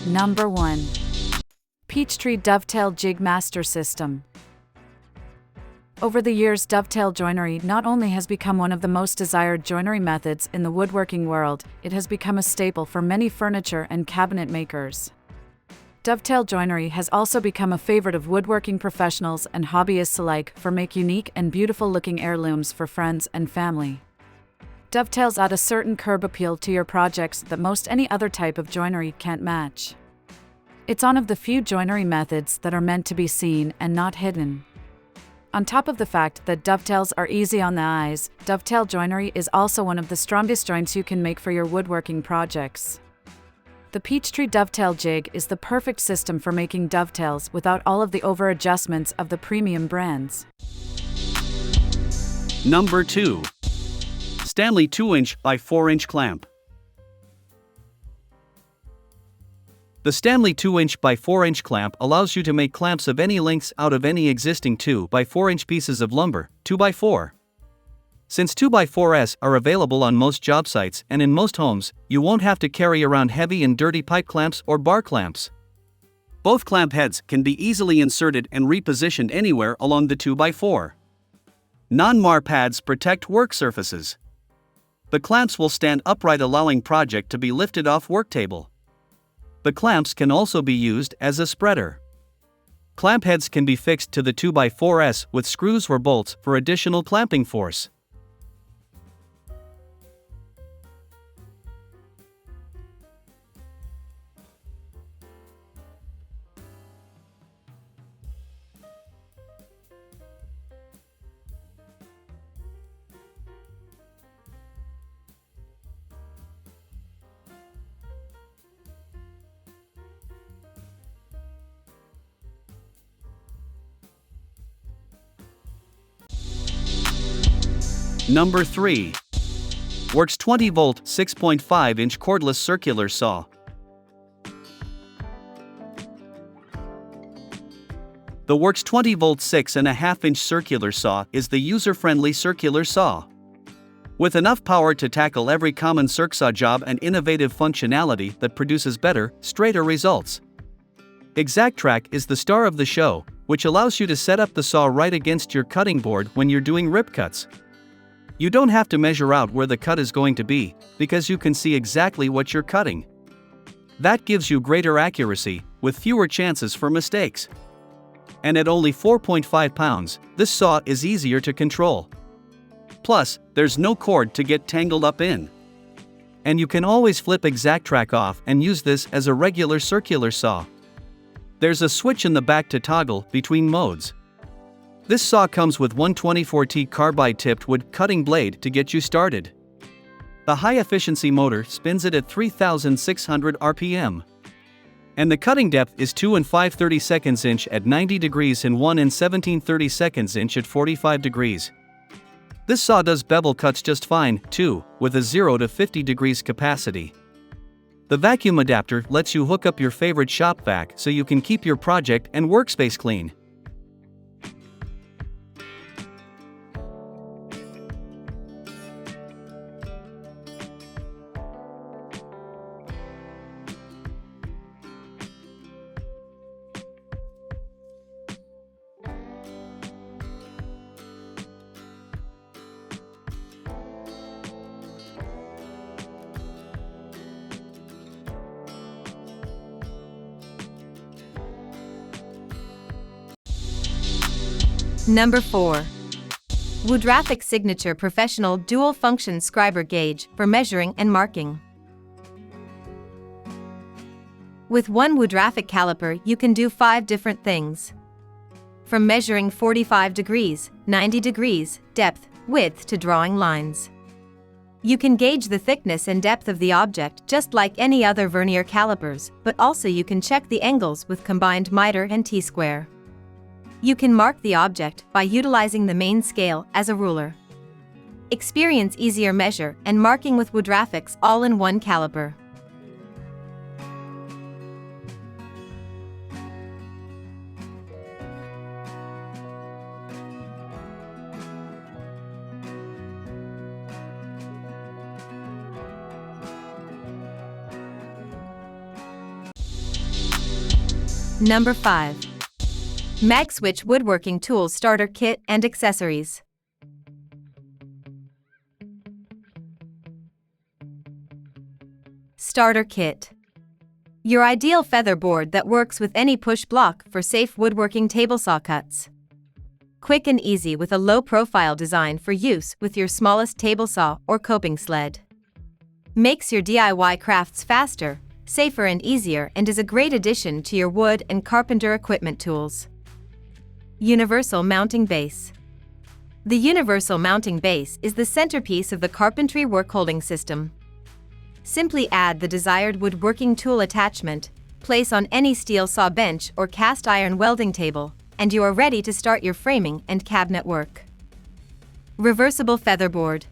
Number 1. Peachtree Dovetail Jig Master System. Over the years, dovetail joinery not only has become one of the most desired joinery methods in the woodworking world, it has become a staple for many furniture and cabinet makers. Dovetail joinery has also become a favorite of woodworking professionals and hobbyists alike for make unique and beautiful-looking heirlooms for friends and family. Dovetails add a certain curb appeal to your projects that most any other type of joinery can't match. It's one of the few joinery methods that are meant to be seen and not hidden. On top of the fact that dovetails are easy on the eyes, dovetail joinery is also one of the strongest joints you can make for your woodworking projects. The Peachtree Dovetail Jig is the perfect system for making dovetails without all of the over-adjustments of the premium brands. Number 2. Stanley 2" by 4" Clamp. The Stanley 2" by 4" clamp allows you to make clamps of any lengths out of any existing 2 by 4" pieces of lumber, 2 by 4. Since 2 by 4s are available on most job sites and in most homes, you won't have to carry around heavy and dirty pipe clamps or bar clamps. Both clamp heads can be easily inserted and repositioned anywhere along the 2 by 4. Non-mar pads protect work surfaces. The clamps will stand upright, allowing project to be lifted off work table. The clamps can also be used as a spreader. Clamp heads can be fixed to the 2 by 4s with screws or bolts for additional clamping force. Number 3. Worx 20-volt 6.5" cordless circular saw. The Worx 20-volt 6.5" circular saw is the user-friendly circular saw. With enough power to tackle every common circsaw job and innovative functionality that produces better, straighter results. ExactTrack is the star of the show, which allows you to set up the saw right against your cutting board when you're doing rip cuts. You don't have to measure out where the cut is going to be, because you can see exactly what you're cutting. That gives you greater accuracy, with fewer chances for mistakes. And at only 4.5 pounds, this saw is easier to control. Plus, there's no cord to get tangled up in. And you can always flip ExactTrack off and use this as a regular circular saw. There's a switch in the back to toggle between modes. This saw comes with 124T carbide-tipped wood cutting blade to get you started. The high-efficiency motor spins it at 3,600 RPM. And the cutting depth is 2 5/32 inch at 90 degrees and 1 17/32 inch at 45 degrees. This saw does bevel cuts just fine, too, with a 0 to 50 degrees capacity. The vacuum adapter lets you hook up your favorite shop vac so you can keep your project and workspace clean. Number 4. Woodraphic Signature Professional Dual Function Scriber Gauge for measuring and marking. With one Woodraphic caliper, you can do 5 different things. From measuring 45 degrees, 90 degrees, depth, width to drawing lines. You can gauge the thickness and depth of the object just like any other vernier calipers, but also you can check the angles with combined miter and T-square. You can mark the object by utilizing the main scale as a ruler. Experience easier measure and marking with Woodraphic's all-in-one caliper. Number 5. Magswitch Woodworking Tools Starter Kit and Accessories. Starter Kit. Your ideal featherboard that works with any push block for safe woodworking table saw cuts. Quick and easy with a low-profile design for use with your smallest table saw or coping sled. Makes your DIY crafts faster, safer and easier, and is a great addition to your wood and carpenter equipment tools. Universal Mounting Base. The universal mounting base is the centerpiece of the carpentry work holding system. Simply add the desired woodworking tool attachment, place on any steel saw bench or cast iron welding table, and you are ready to start your framing and cabinet work. Reversible Featherboard.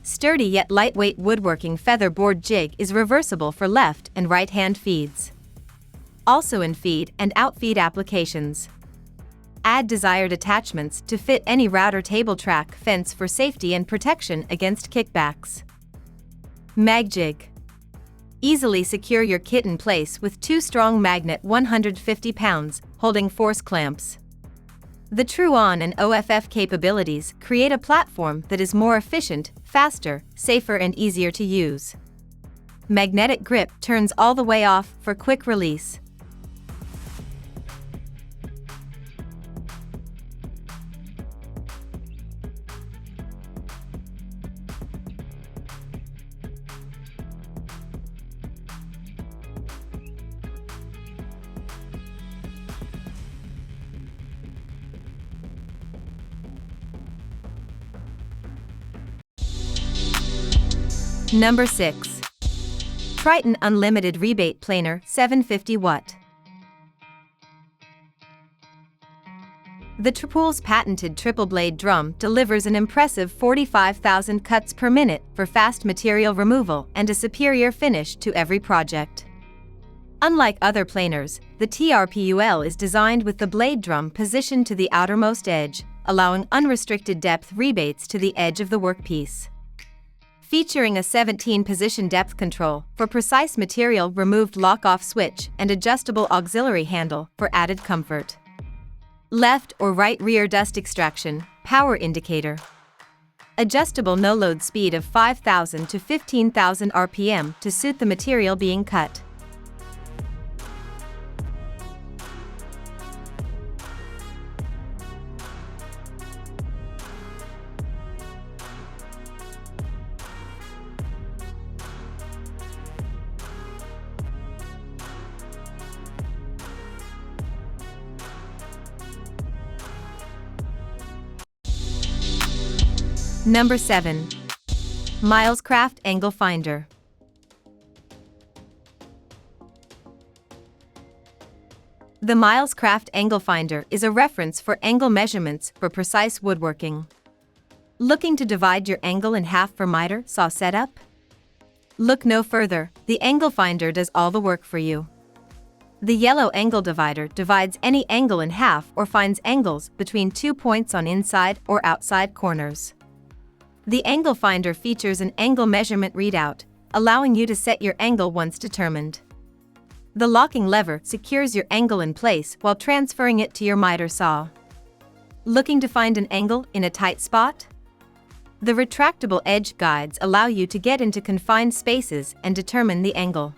Sturdy yet lightweight woodworking featherboard jig is reversible for left and right hand feeds. Also in feed and outfeed applications. Add desired attachments to fit any router table track fence for safety and protection against kickbacks. Mag Jig. Easily secure your kit in place with 2 strong magnet 150 pounds holding force clamps. The true on and OFF capabilities create a platform that is more efficient, faster, safer and easier to use. Magnetic grip turns all the way off for quick release. Number 6. Triton Unlimited Rebate Planer 750 Watt. The Tripool's patented triple blade drum delivers an impressive 45,000 cuts per minute for fast material removal and a superior finish to every project. Unlike other planers, the TRPUL is designed with the blade drum positioned to the outermost edge, allowing unrestricted depth rebates to the edge of the workpiece. Featuring a 17-position depth control for precise material removed lock-off switch and adjustable auxiliary handle for added comfort. Left or right rear dust extraction, power indicator. Adjustable no-load speed of 5,000 to 15,000 RPM to suit the material being cut. Number 7. Milescraft Angle Finder. The Milescraft Angle Finder is a reference for angle measurements for precise woodworking. Looking to divide your angle in half for miter saw setup? Look no further, the Angle Finder does all the work for you. The yellow angle divider divides any angle in half or finds angles between 2 points on inside or outside corners. The Angle Finder features an angle measurement readout, allowing you to set your angle once determined. The locking lever secures your angle in place while transferring it to your miter saw. Looking to find an angle in a tight spot? The retractable edge guides allow you to get into confined spaces and determine the angle.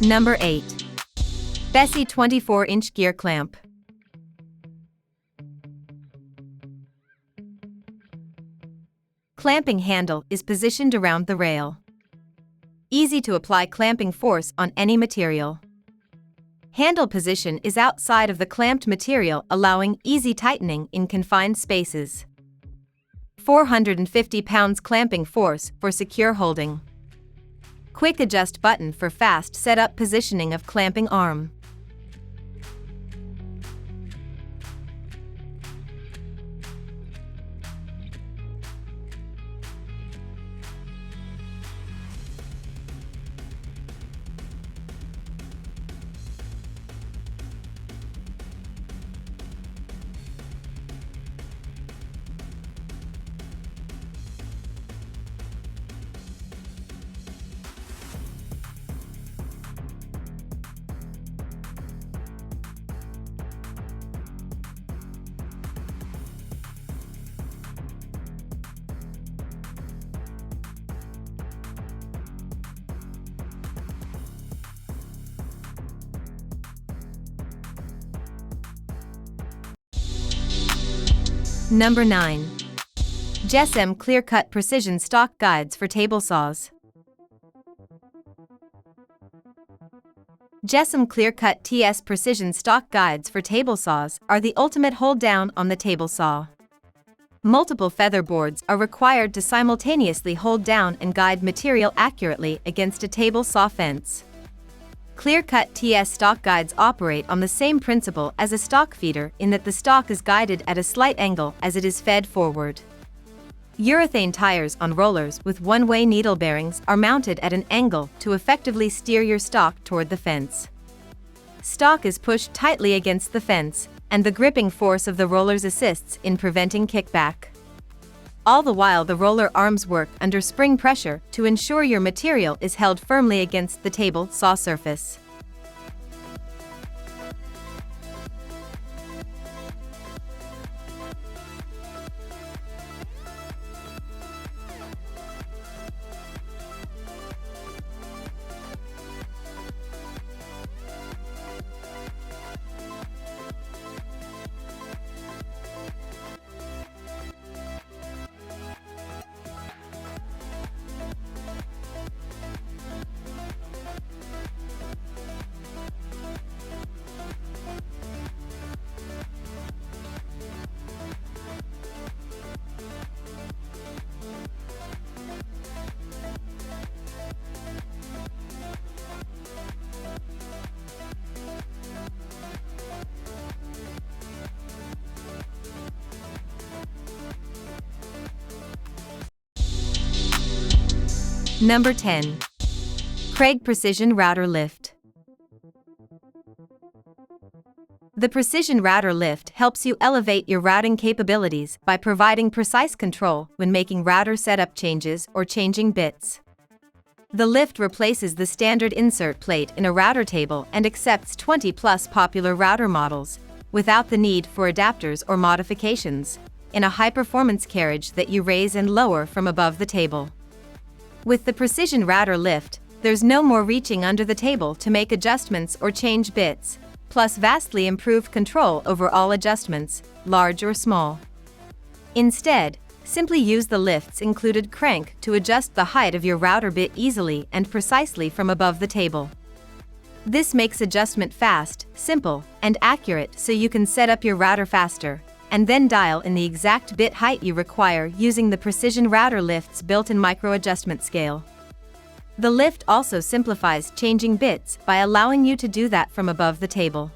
Number 8. Bessey 24-inch Gear Clamp. Clamping handle is positioned around the rail. easy to apply clamping force on any material. Handle position is outside of the clamped material, allowing easy tightening in confined spaces. 450 pounds clamping force for secure holding. Quick adjust button for fast setup positioning of clamping arm. Number 9. JessEm Clear-Cut Precision Stock Guides for Table Saws. JessEm Clear-Cut TS Precision Stock Guides for Table Saws are the ultimate hold-down on the table saw. Multiple featherboards are required to simultaneously hold down and guide material accurately against a table saw fence. Clear-Cut TS stock guides operate on the same principle as a stock feeder in that the stock is guided at a slight angle as it is fed forward. Urethane tires on rollers with one-way needle bearings are mounted at an angle to effectively steer your stock toward the fence. Stock is pushed tightly against the fence, and the gripping force of the rollers assists in preventing kickback. All the while the roller arms work under spring pressure to ensure your material is held firmly against the table saw surface. Number 10. Kreg Precision Router Lift. The Precision Router Lift helps you elevate your routing capabilities by providing precise control when making router setup changes or changing bits. The lift replaces the standard insert plate in a router table and accepts 20+ popular router models, without the need for adapters or modifications, in a high-performance carriage that you raise and lower from above the table. With the Precision Router Lift, there's no more reaching under the table to make adjustments or change bits, plus vastly improved control over all adjustments, large or small. Instead, simply use the lift's included crank to adjust the height of your router bit easily and precisely from above the table. This makes adjustment fast, simple, and accurate so you can set up your router faster, and then dial in the exact bit height you require using the Precision Router Lift's built-in micro-adjustment scale. The lift also simplifies changing bits by allowing you to do that from above the table.